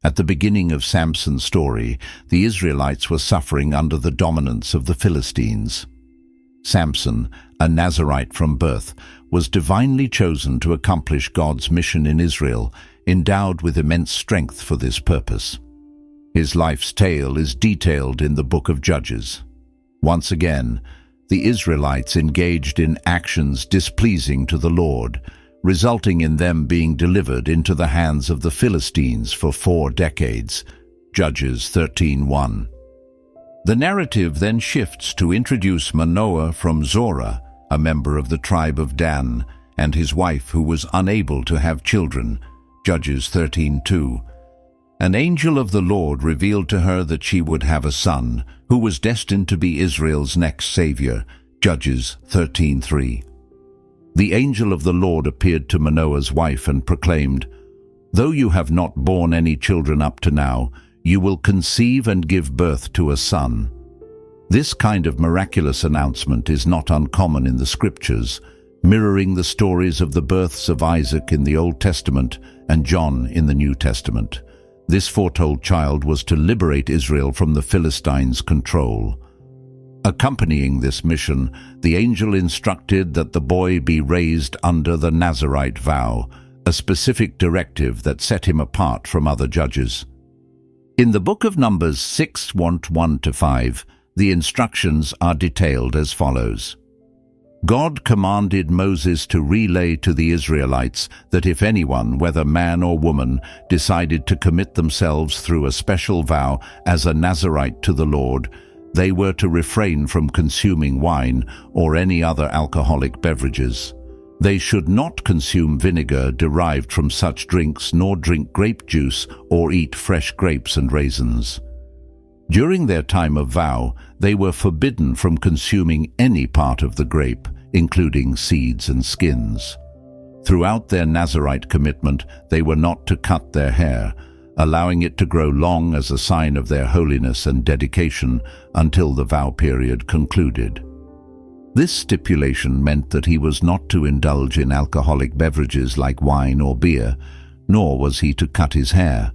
At the beginning of Samson's story, the Israelites were suffering under the dominance of the Philistines. Samson, a Nazarite from birth, was divinely chosen to accomplish God's mission in Israel, endowed with immense strength for this purpose. His life's tale is detailed in the book of Judges. Once again, the Israelites engaged in actions displeasing to the Lord, resulting in them being delivered into the hands of the Philistines for 4 decades. Judges 13:1. The narrative then shifts to introduce Manoah from Zorah, a member of the tribe of Dan, and his wife who was unable to have children. Judges 13:2. An angel of the Lord revealed to her that she would have a son, who was destined to be Israel's next savior. Judges 13:3. The angel of the Lord appeared to Manoah's wife and proclaimed, "Though you have not borne any children up to now, you will conceive and give birth to a son." This kind of miraculous announcement is not uncommon in the Scriptures, mirroring the stories of the births of Isaac in the Old Testament and John in the New Testament. This foretold child was to liberate Israel from the Philistines' control. Accompanying this mission, the angel instructed that the boy be raised under the Nazarite vow, a specific directive that set him apart from other judges. In the book of Numbers 6:1-5, the instructions are detailed as follows. God commanded Moses to relay to the Israelites that if anyone, whether man or woman, decided to commit themselves through a special vow as a Nazarite to the Lord, they were to refrain from consuming wine or any other alcoholic beverages. They should not consume vinegar derived from such drinks, nor drink grape juice or eat fresh grapes and raisins. During their time of vow, they were forbidden from consuming any part of the grape, including seeds and skins. Throughout their Nazarite commitment, they were not to cut their hair, allowing it to grow long as a sign of their holiness and dedication until the vow period concluded. This stipulation meant that he was not to indulge in alcoholic beverages like wine or beer, nor was he to cut his hair.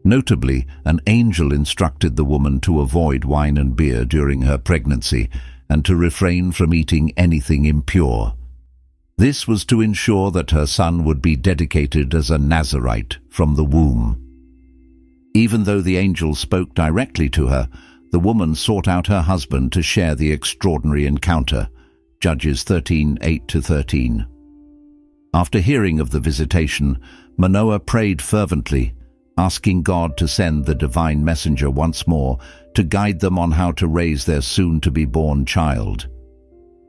Notably, an angel instructed the woman to avoid wine and beer during her pregnancy and to refrain from eating anything impure. This was to ensure that her son would be dedicated as a Nazarite from the womb. Even though the angel spoke directly to her, the woman sought out her husband to share the extraordinary encounter. Judges 13:8-13. After hearing of the visitation, Manoah prayed fervently, asking God to send the divine messenger once more to guide them on how to raise their soon-to-be-born child.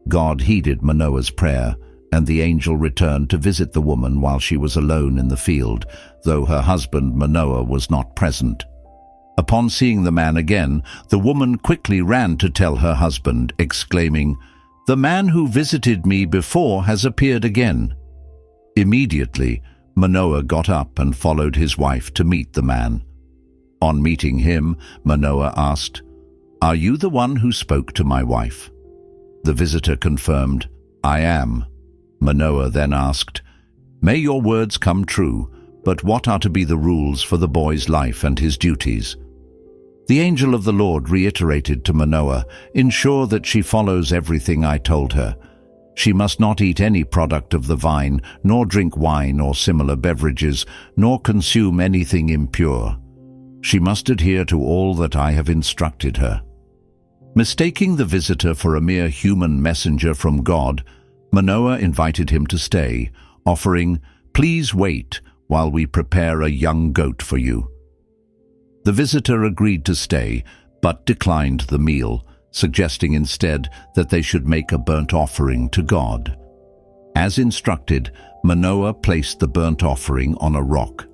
God heeded Manoah's prayer, and the angel returned to visit the woman while she was alone in the field, though her husband Manoah was not present. Upon seeing the man again, the woman quickly ran to tell her husband, exclaiming, "The man who visited me before has appeared again." Immediately, Manoah got up and followed his wife to meet the man. On meeting him, Manoah asked, "Are you the one who spoke to my wife?" The visitor confirmed, "I am." Manoah then asked, "May your words come true, but what are to be the rules for the boy's life and his duties?" The angel of the Lord reiterated to Manoah, "Ensure that she follows everything I told her. She must not eat any product of the vine, nor drink wine or similar beverages, nor consume anything impure. She must adhere to all that I have instructed her." Mistaking the visitor for a mere human messenger from God, Manoah invited him to stay, offering, "Please wait while we prepare a young goat for you." The visitor agreed to stay, but declined the meal, suggesting instead that they should make a burnt offering to God. As instructed, Manoah placed the burnt offering on a rock.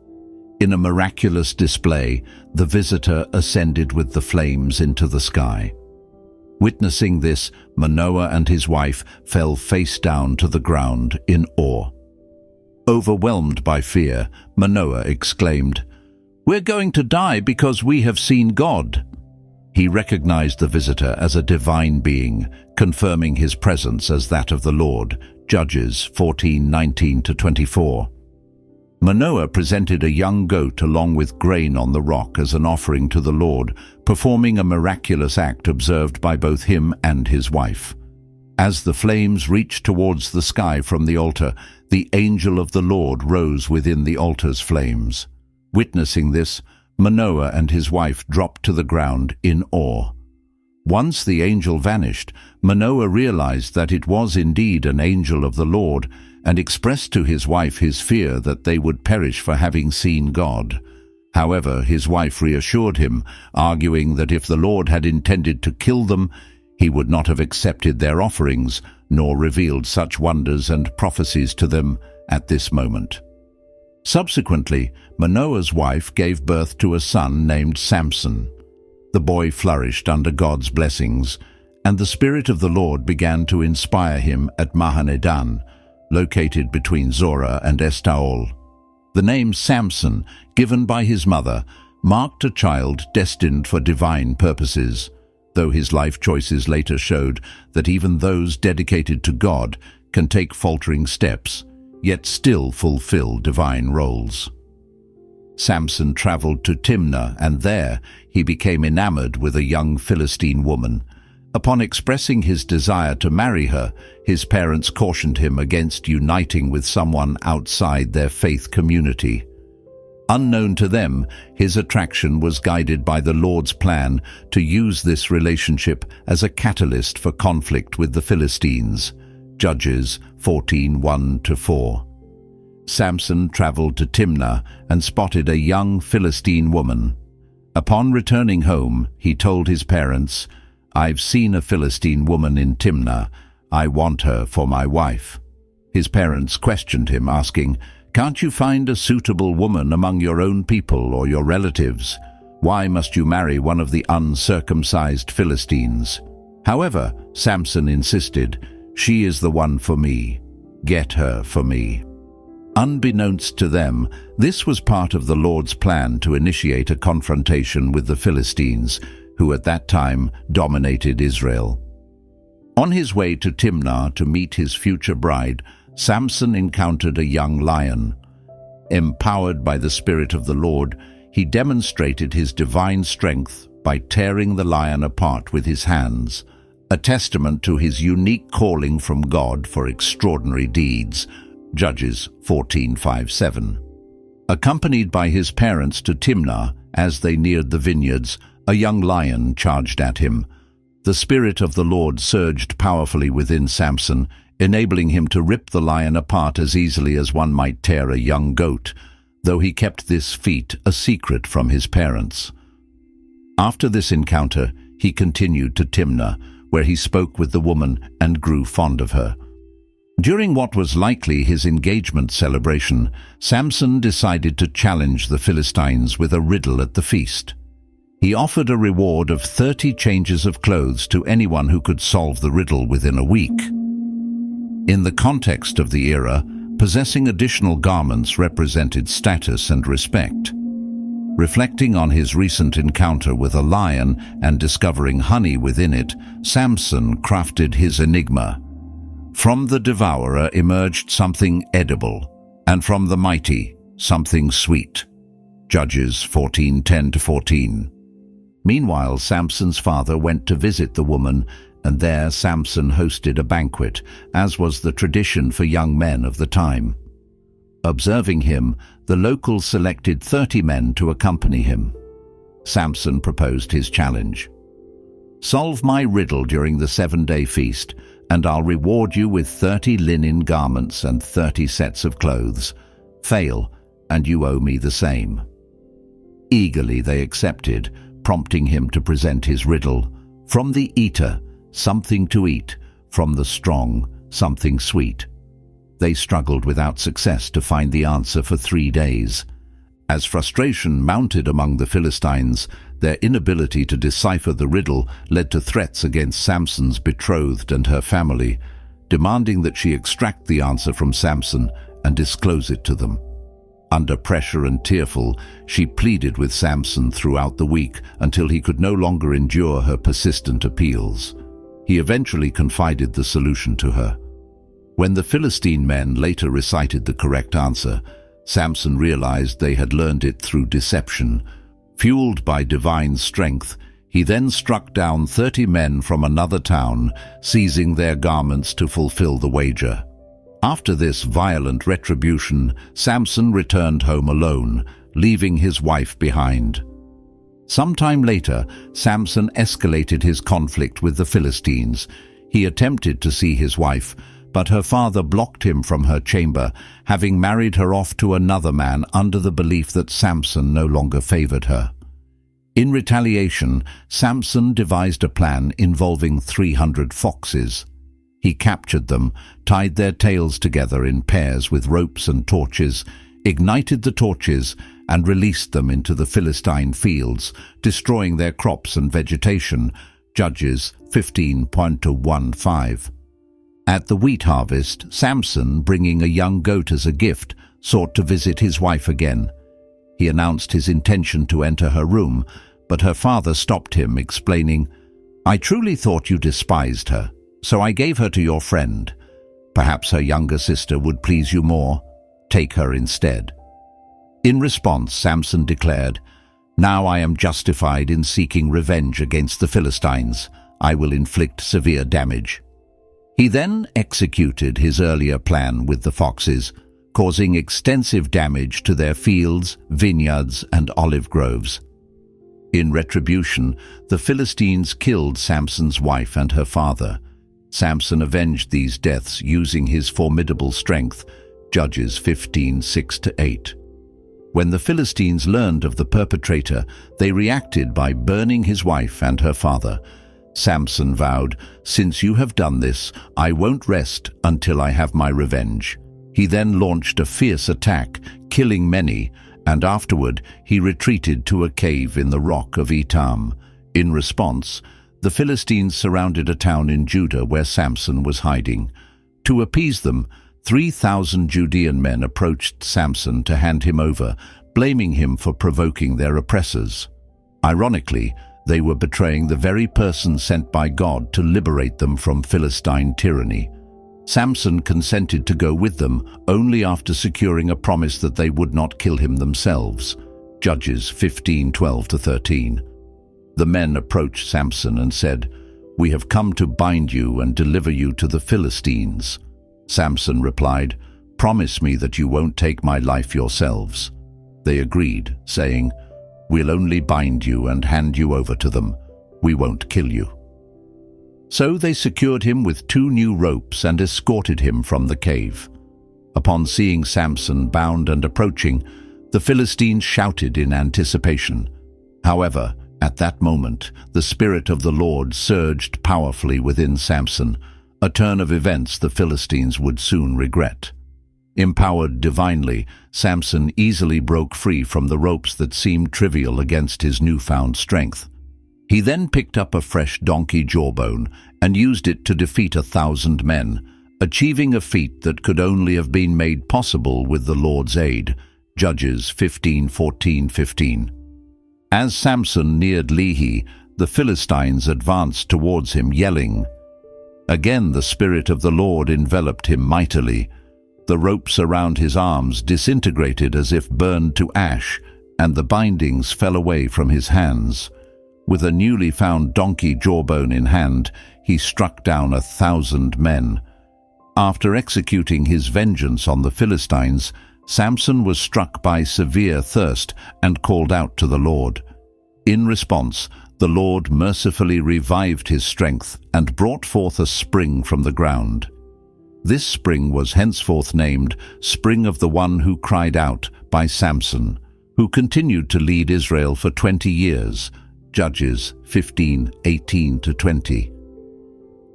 In a miraculous display, the visitor ascended with the flames into the sky. Witnessing this, Manoah and his wife fell face down to the ground in awe. Overwhelmed by fear, Manoah exclaimed, "We're going to die because we have seen God." He recognized the visitor as a divine being, confirming his presence as that of the Lord. Judges 14:19-24. Manoah presented a young goat along with grain on the rock as an offering to the Lord, performing a miraculous act observed by both him and his wife. As the flames reached towards the sky from the altar, the angel of the Lord rose within the altar's flames. Witnessing this, Manoah and his wife dropped to the ground in awe. Once the angel vanished, Manoah realized that it was indeed an angel of the Lord, and expressed to his wife his fear that they would perish for having seen God. However, his wife reassured him, arguing that if the Lord had intended to kill them, he would not have accepted their offerings, nor revealed such wonders and prophecies to them at this moment. Subsequently, Manoah's wife gave birth to a son named Samson. The boy flourished under God's blessings, and the Spirit of the Lord began to inspire him at Mahanedan, located between Zorah and Estaol. The name Samson, given by his mother, marked a child destined for divine purposes, though his life choices later showed that even those dedicated to God can take faltering steps, yet still fulfill divine roles. Samson traveled to Timnah, and there he became enamored with a young Philistine woman. Upon expressing his desire to marry her, his parents cautioned him against uniting with someone outside their faith community. Unknown to them, his attraction was guided by the Lord's plan to use this relationship as a catalyst for conflict with the Philistines. Judges 14:1-4. Samson traveled to Timnah and spotted a young Philistine woman. Upon returning home, he told his parents, "I've seen a Philistine woman in Timnah. I want her for my wife." His parents questioned him, asking, "Can't you find a suitable woman among your own people or your relatives? Why must you marry one of the uncircumcised Philistines?" However, Samson insisted, "She is the one for me. Get her for me." Unbeknownst to them, this was part of the Lord's plan to initiate a confrontation with the Philistines, who at that time dominated Israel. On his way to Timnah to meet his future bride, Samson encountered a young lion. Empowered by the Spirit of the Lord, he demonstrated his divine strength by tearing the lion apart with his hands, a testament to his unique calling from God for extraordinary deeds. Judges 14:5-7. Accompanied by his parents to Timnah, as they neared the vineyards, a young lion charged at him. The Spirit of the Lord surged powerfully within Samson, enabling him to rip the lion apart as easily as one might tear a young goat, though he kept this feat a secret from his parents. After this encounter, he continued to Timnah, where he spoke with the woman and grew fond of her. During what was likely his engagement celebration, Samson decided to challenge the Philistines with a riddle at the feast. He offered a reward of 30 changes of clothes to anyone who could solve the riddle within a week. In the context of the era, possessing additional garments represented status and respect. Reflecting on his recent encounter with a lion and discovering honey within it, Samson crafted his enigma. From the devourer emerged something edible, and from the mighty, something sweet. Judges 14:10-14. Meanwhile, Samson's father went to visit the woman, and there Samson hosted a banquet, as was the tradition for young men of the time. Observing him, the locals selected 30 men to accompany him. Samson proposed his challenge. "Solve my riddle during the 7-day feast, and I'll reward you with 30 linen garments and 30 sets of clothes. Fail, and you owe me the same." Eagerly they accepted, prompting him to present his riddle. From the eater, something to eat; from the strong, something sweet. They struggled without success to find the answer for 3 days. As frustration mounted among the Philistines, their inability to decipher the riddle led to threats against Samson's betrothed and her family, demanding that she extract the answer from Samson and disclose it to them. Under pressure and tearful, she pleaded with Samson throughout the week until he could no longer endure her persistent appeals. He eventually confided the solution to her. When the Philistine men later recited the correct answer, Samson realized they had learned it through deception. Fueled by divine strength, he then struck down 30 men from another town, seizing their garments to fulfill the wager. After this violent retribution, Samson returned home alone, leaving his wife behind. Sometime later, Samson escalated his conflict with the Philistines. He attempted to see his wife, but her father blocked him from her chamber, having married her off to another man under the belief that Samson no longer favored her. In retaliation, Samson devised a plan involving 300 foxes. He captured them, tied their tails together in pairs with ropes and torches, ignited the torches, and released them into the Philistine fields, destroying their crops and vegetation. Judges 15:15. At the wheat harvest, Samson, bringing a young goat as a gift, sought to visit his wife again. He announced his intention to enter her room, but her father stopped him, explaining, "I truly thought you despised her, so I gave her to your friend. Perhaps her younger sister would please you more. Take her instead." In response, Samson declared, "Now I am justified in seeking revenge against the Philistines. I will inflict severe damage." He then executed his earlier plan with the foxes, causing extensive damage to their fields, vineyards, and olive groves. In retribution, the Philistines killed Samson's wife and her father. Samson avenged these deaths using his formidable strength. Judges 15:6-8. When the Philistines learned of the perpetrator, they reacted by burning his wife and her father. Samson vowed, "Since you have done this, I won't rest until I have my revenge." He then launched a fierce attack, killing many, and afterward he retreated to a cave in the rock of Etam. In response, the Philistines surrounded a town in Judah where Samson was hiding. To appease them, 3,000 Judean men approached Samson to hand him over, blaming him for provoking their oppressors. Ironically, they were betraying the very person sent by God to liberate them from Philistine tyranny. Samson consented to go with them only after securing a promise that they would not kill him themselves. Judges 15:12-13. The men approached Samson and said, "We have come to bind you and deliver you to the Philistines." Samson replied, "Promise me that you won't take my life yourselves." They agreed, saying, "We'll only bind you and hand you over to them. We won't kill you." So they secured him with 2 new ropes and escorted him from the cave. Upon seeing Samson bound and approaching, the Philistines shouted in anticipation. However, at that moment, the Spirit of the Lord surged powerfully within Samson, a turn of events the Philistines would soon regret. Empowered divinely, Samson easily broke free from the ropes that seemed trivial against his newfound strength. He then picked up a fresh donkey jawbone and used it to defeat 1,000 men, achieving a feat that could only have been made possible with the Lord's aid. Judges 15:14-15. As Samson neared Lehi, the Philistines advanced towards him, yelling. Again the Spirit of the Lord enveloped him mightily. The ropes around his arms disintegrated as if burned to ash, and the bindings fell away from his hands. With a newly found donkey jawbone in hand, he struck down 1,000 men. After executing his vengeance on the Philistines, Samson was struck by severe thirst and called out to the Lord. In response, the Lord mercifully revived his strength and brought forth a spring from the ground. This spring was henceforth named Spring of the One Who Cried Out by Samson, who continued to lead Israel for 20 years. Judges 15:18-20.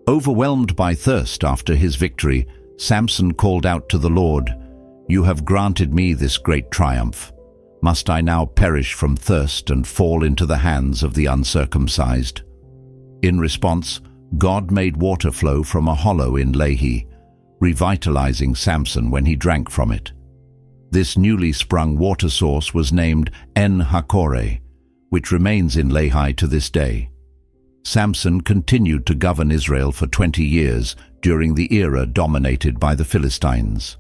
Overwhelmed by thirst after his victory, Samson called out to the Lord, "You have granted me this great triumph. Must I now perish from thirst and fall into the hands of the uncircumcised?" In response, God made water flow from a hollow in Lehi, revitalizing Samson when he drank from it. This newly sprung water source was named En-Hakkore, which remains in Lehi to this day. Samson continued to govern Israel for 20 years during the era dominated by the Philistines.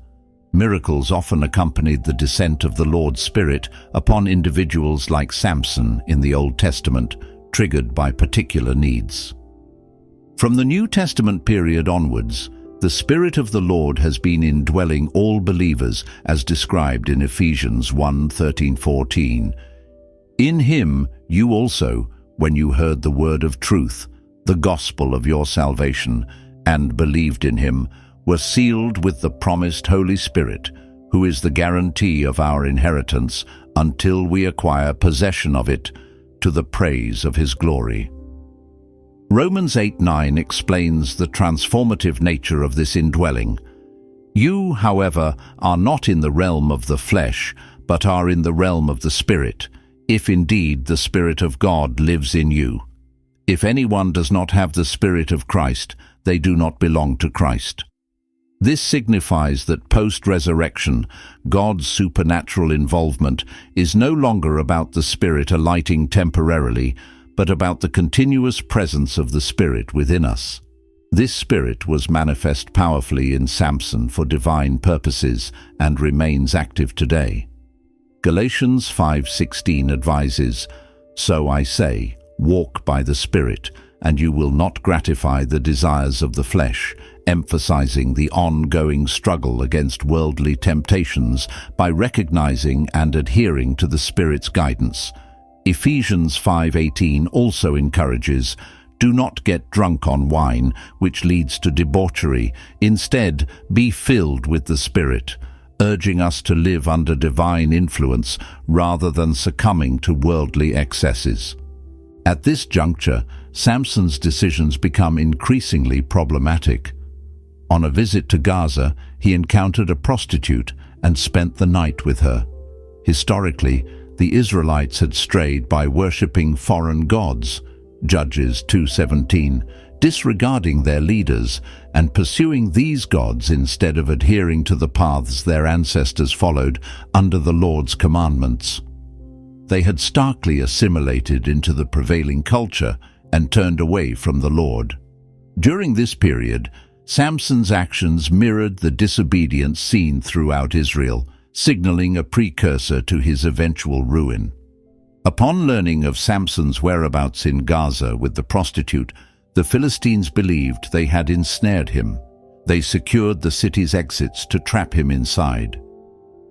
Miracles often accompanied the descent of the Lord's Spirit upon individuals like Samson in the Old Testament, triggered by particular needs. From the New Testament period onwards, the Spirit of the Lord has been indwelling all believers as described in Ephesians 1:13-14. In him you also, when you heard the word of truth, the gospel of your salvation, and believed in him, were sealed with the promised Holy Spirit, who is the guarantee of our inheritance until we acquire possession of it, to the praise of his glory. Romans 8:9 explains the transformative nature of this indwelling. You, however, are not in the realm of the flesh, but are in the realm of the Spirit, if indeed the Spirit of God lives in you. If anyone does not have the Spirit of Christ, they do not belong to Christ. This signifies that post-resurrection, God's supernatural involvement is no longer about the Spirit alighting temporarily, but about the continuous presence of the Spirit within us. This Spirit was manifest powerfully in Samson for divine purposes and remains active today. Galatians 5:16 advises, "So I say, walk by the Spirit, and you will not gratify the desires of the flesh," emphasizing the ongoing struggle against worldly temptations by recognizing and adhering to the Spirit's guidance. Ephesians 5:18 also encourages, "Do not get drunk on wine, which leads to debauchery. Instead, be filled with the Spirit," urging us to live under divine influence rather than succumbing to worldly excesses. At this juncture, Samson's decisions become increasingly problematic. On a visit to Gaza, he encountered a prostitute and spent the night with her. Historically, the Israelites had strayed by worshipping foreign gods, Judges 2:17, disregarding their leaders and pursuing these gods instead of adhering to the paths their ancestors followed under the Lord's commandments. They had starkly assimilated into the prevailing culture and turned away from the Lord. During this period, Samson's actions mirrored the disobedience seen throughout Israel, signaling a precursor to his eventual ruin. Upon learning of Samson's whereabouts in Gaza with the prostitute, the Philistines believed they had ensnared him. They secured the city's exits to trap him inside.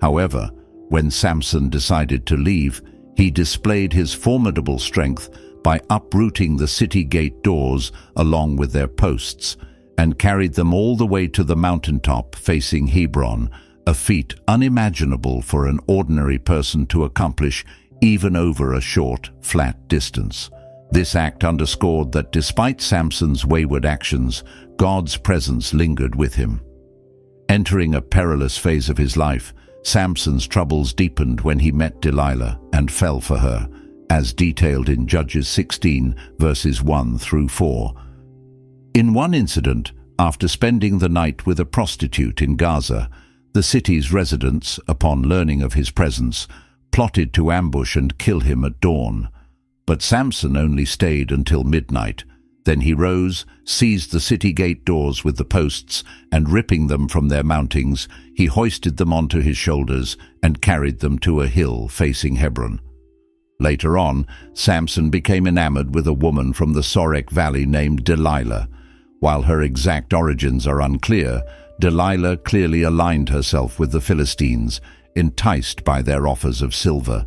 However, when Samson decided to leave, he displayed his formidable strength by uprooting the city gate doors along with their posts, and carried them all the way to the mountaintop facing Hebron, a feat unimaginable for an ordinary person to accomplish even over a short, flat distance. This act underscored that despite Samson's wayward actions, God's presence lingered with him. Entering a perilous phase of his life, Samson's troubles deepened when he met Delilah and fell for her, as detailed in Judges 16, verses 1-4. In one incident, after spending the night with a prostitute in Gaza, the city's residents, upon learning of his presence, plotted to ambush and kill him at dawn. But Samson only stayed until midnight. Then he rose, seized the city gate doors with the posts, and ripping them from their mountings, he hoisted them onto his shoulders and carried them to a hill facing Hebron. Later on, Samson became enamored with a woman from the Sorek Valley named Delilah. While her exact origins are unclear, Delilah clearly aligned herself with the Philistines, enticed by their offers of silver.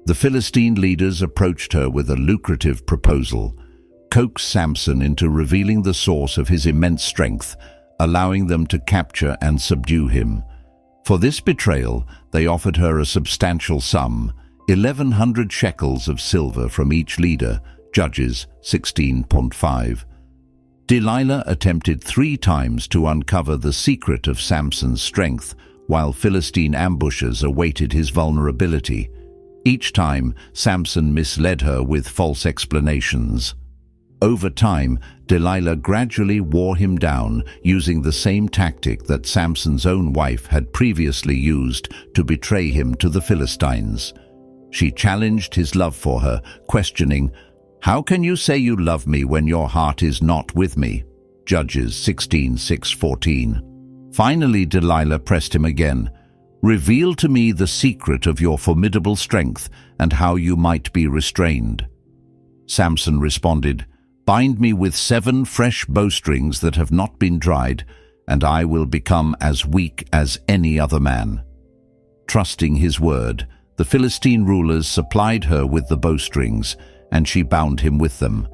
The Philistine leaders approached her with a lucrative proposal, coaxed Samson into revealing the source of his immense strength, allowing them to capture and subdue him. For this betrayal, they offered her a substantial sum, 1,100 shekels of silver from each leader, Judges 16:5. Delilah attempted 3 times to uncover the secret of Samson's strength, while Philistine ambushers awaited his vulnerability. Each time, Samson misled her with false explanations. Over time, Delilah gradually wore him down, using the same tactic that Samson's own wife had previously used to betray him to the Philistines. She challenged his love for her, questioning, "How can you say you love me when your heart is not with me?" Judges 16:6-14. Finally, Delilah pressed him again. "Reveal to me the secret of your formidable strength and how you might be restrained." Samson responded, "Bind me with 7 fresh bowstrings that have not been dried, and I will become as weak as any other man." Trusting his word, the Philistine rulers supplied her with the bowstrings, and she bound him with them.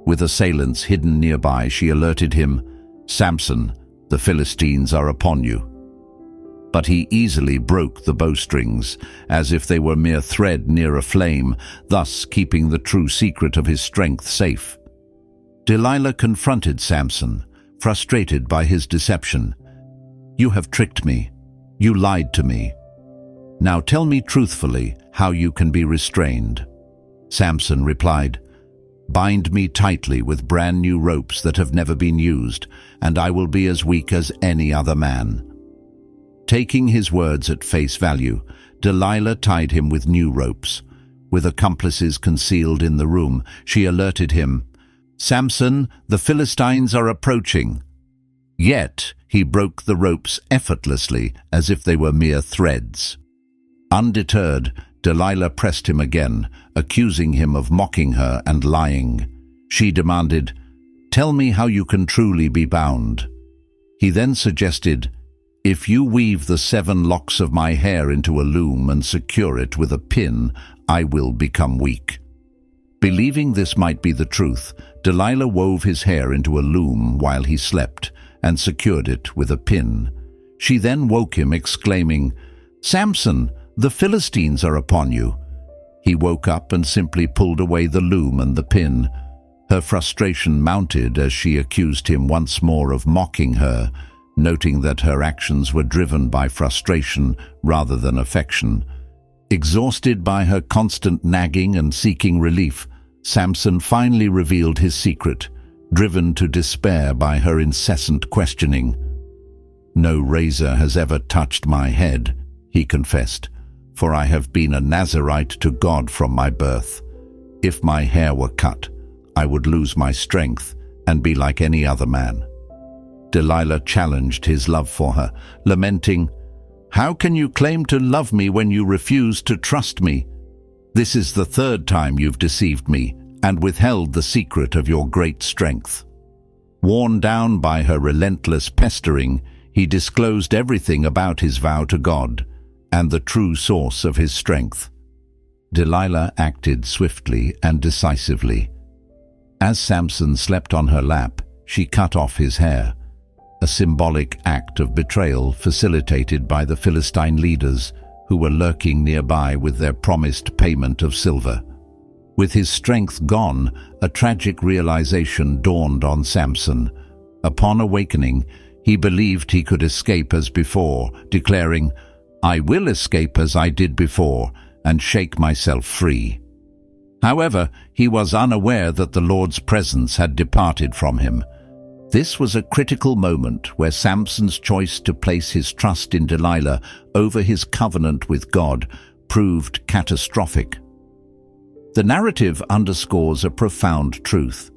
With assailants hidden nearby, she alerted him, "Samson, the Philistines are upon you." But he easily broke the bowstrings, as if they were mere thread near a flame, thus keeping the true secret of his strength safe. Delilah confronted Samson, frustrated by his deception. "You have tricked me. You lied to me. Now tell me truthfully how you can be restrained." Samson replied, "Bind me tightly with brand new ropes that have never been used, and I will be as weak as any other man." Taking his words at face value, Delilah tied him with new ropes. With accomplices concealed in the room, she alerted him, "Samson, the Philistines are approaching." Yet he broke the ropes effortlessly, as if they were mere threads. Undeterred, Delilah pressed him again, accusing him of mocking her and lying. She demanded, "Tell me how you can truly be bound." He then suggested, "If you weave the 7 locks of my hair into a loom and secure it with a pin, I will become weak." Believing this might be the truth, Delilah wove his hair into a loom while he slept and secured it with a pin. She then woke him, exclaiming, "Samson, the Philistines are upon you." He woke up and simply pulled away the loom and the pin. Her frustration mounted as she accused him once more of mocking her, noting that her actions were driven by frustration rather than affection. Exhausted by her constant nagging and seeking relief, Samson finally revealed his secret, driven to despair by her incessant questioning. "No razor has ever touched my head," he confessed, "for I have been a Nazarite to God from my birth. If my hair were cut, I would lose my strength and be like any other man." Delilah challenged his love for her, lamenting, "How can you claim to love me when you refuse to trust me? This is the 3rd time you've deceived me and withheld the secret of your great strength." Worn down by her relentless pestering, he disclosed everything about his vow to God and the true source of his strength. Delilah acted swiftly and decisively. As Samson slept on her lap, she cut off his hair, a symbolic act of betrayal facilitated by the Philistine leaders who were lurking nearby with their promised payment of silver. With his strength gone, a tragic realization dawned on Samson. Upon awakening, he believed he could escape as before, declaring, "I will escape as I did before and shake myself free." However, he was unaware that the Lord's presence had departed from him. This was a critical moment where Samson's choice to place his trust in Delilah over his covenant with God proved catastrophic. The narrative underscores a profound truth.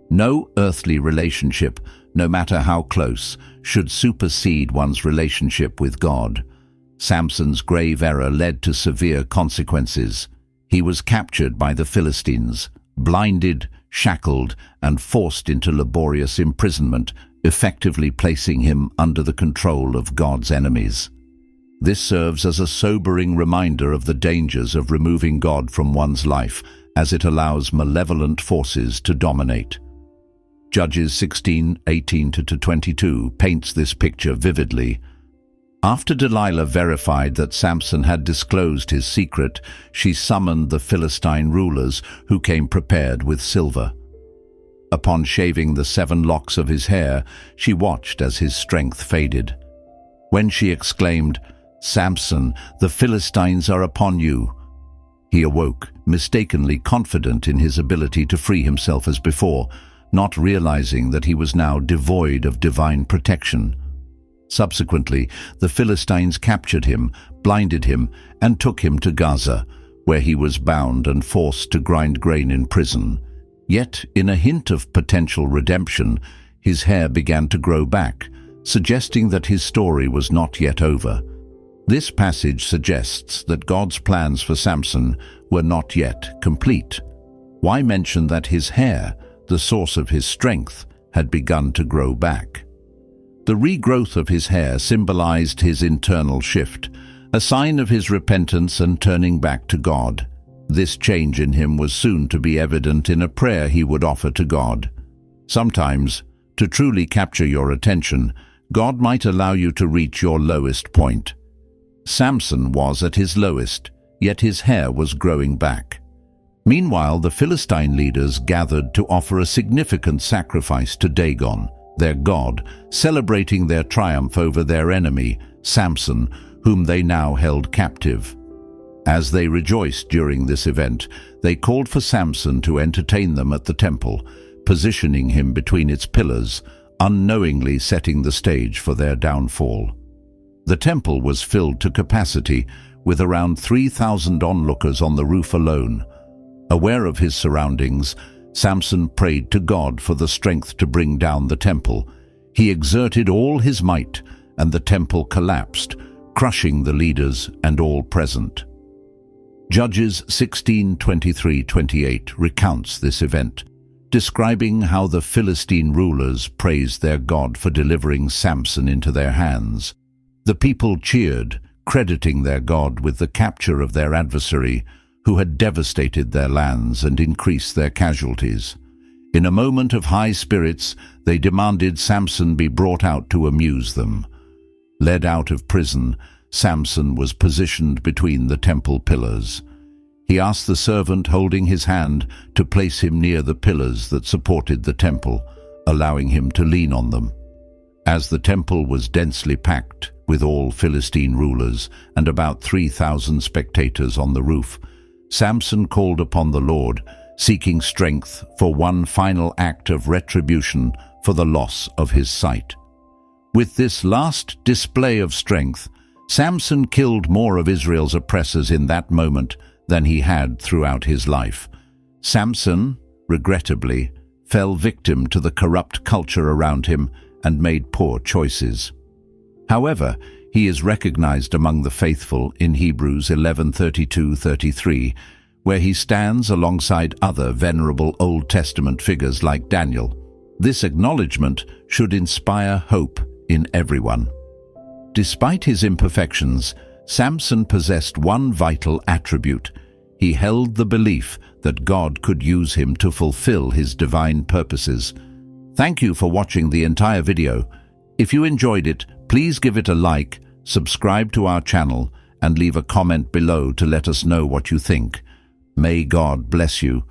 No earthly relationship, no matter how close, should supersede one's relationship with God. Samson's grave error led to severe consequences. He was captured by the Philistines, blinded, shackled, and forced into laborious imprisonment, effectively placing him under the control of God's enemies. This serves as a sobering reminder of the dangers of removing God from one's life, as it allows malevolent forces to dominate. Judges 16:18-22 paints this picture vividly. After Delilah verified that Samson had disclosed his secret, she summoned the Philistine rulers, who came prepared with silver. Upon shaving the 7 locks of his hair, she watched as his strength faded. When she exclaimed, "Samson, the Philistines are upon you," he awoke, mistakenly confident in his ability to free himself as before, not realizing that he was now devoid of divine protection. Subsequently, the Philistines captured him, blinded him, and took him to Gaza, where he was bound and forced to grind grain in prison. Yet, in a hint of potential redemption, his hair began to grow back, suggesting that his story was not yet over. This passage suggests that God's plans for Samson were not yet complete. Why mention that his hair, the source of his strength, had begun to grow back? The regrowth of his hair symbolized his internal shift, a sign of his repentance and turning back to God. This change in him was soon to be evident in a prayer he would offer to God. Sometimes, to truly capture your attention, God might allow you to reach your lowest point. Samson was at his lowest, yet his hair was growing back. Meanwhile, the Philistine leaders gathered to offer a significant sacrifice to Dagon, their god, celebrating their triumph over their enemy, Samson, whom they now held captive. As they rejoiced during this event, they called for Samson to entertain them at the temple, positioning him between its pillars, unknowingly setting the stage for their downfall. The temple was filled to capacity, with around 3,000 onlookers on the roof alone. Aware of his surroundings, Samson prayed to God for the strength to bring down the temple. He exerted all his might, and the temple collapsed, crushing the leaders and all present. Judges 16:23-28 recounts this event, describing how the Philistine rulers praised their God for delivering Samson into their hands. The people cheered, crediting their God with the capture of their adversary, who had devastated their lands and increased their casualties. In a moment of high spirits, they demanded Samson be brought out to amuse them. Led out of prison, Samson was positioned between the temple pillars. He asked the servant holding his hand to place him near the pillars that supported the temple, allowing him to lean on them. As the temple was densely packed with all Philistine rulers and about 3,000 spectators on the roof, Samson called upon the Lord, seeking strength for one final act of retribution for the loss of his sight. With this last display of strength, Samson killed more of Israel's oppressors in that moment than he had throughout his life. Samson, regrettably, fell victim to the corrupt culture around him and made poor choices. However, he is recognized among the faithful in Hebrews 11:32-33, where he stands alongside other venerable Old Testament figures like Daniel. This acknowledgement should inspire hope in everyone. Despite his imperfections, Samson possessed one vital attribute. He held the belief that God could use him to fulfill his divine purposes. Thank you for watching the entire video. If you enjoyed it, please give it a like, subscribe to our channel, and leave a comment below to let us know what you think. May God bless you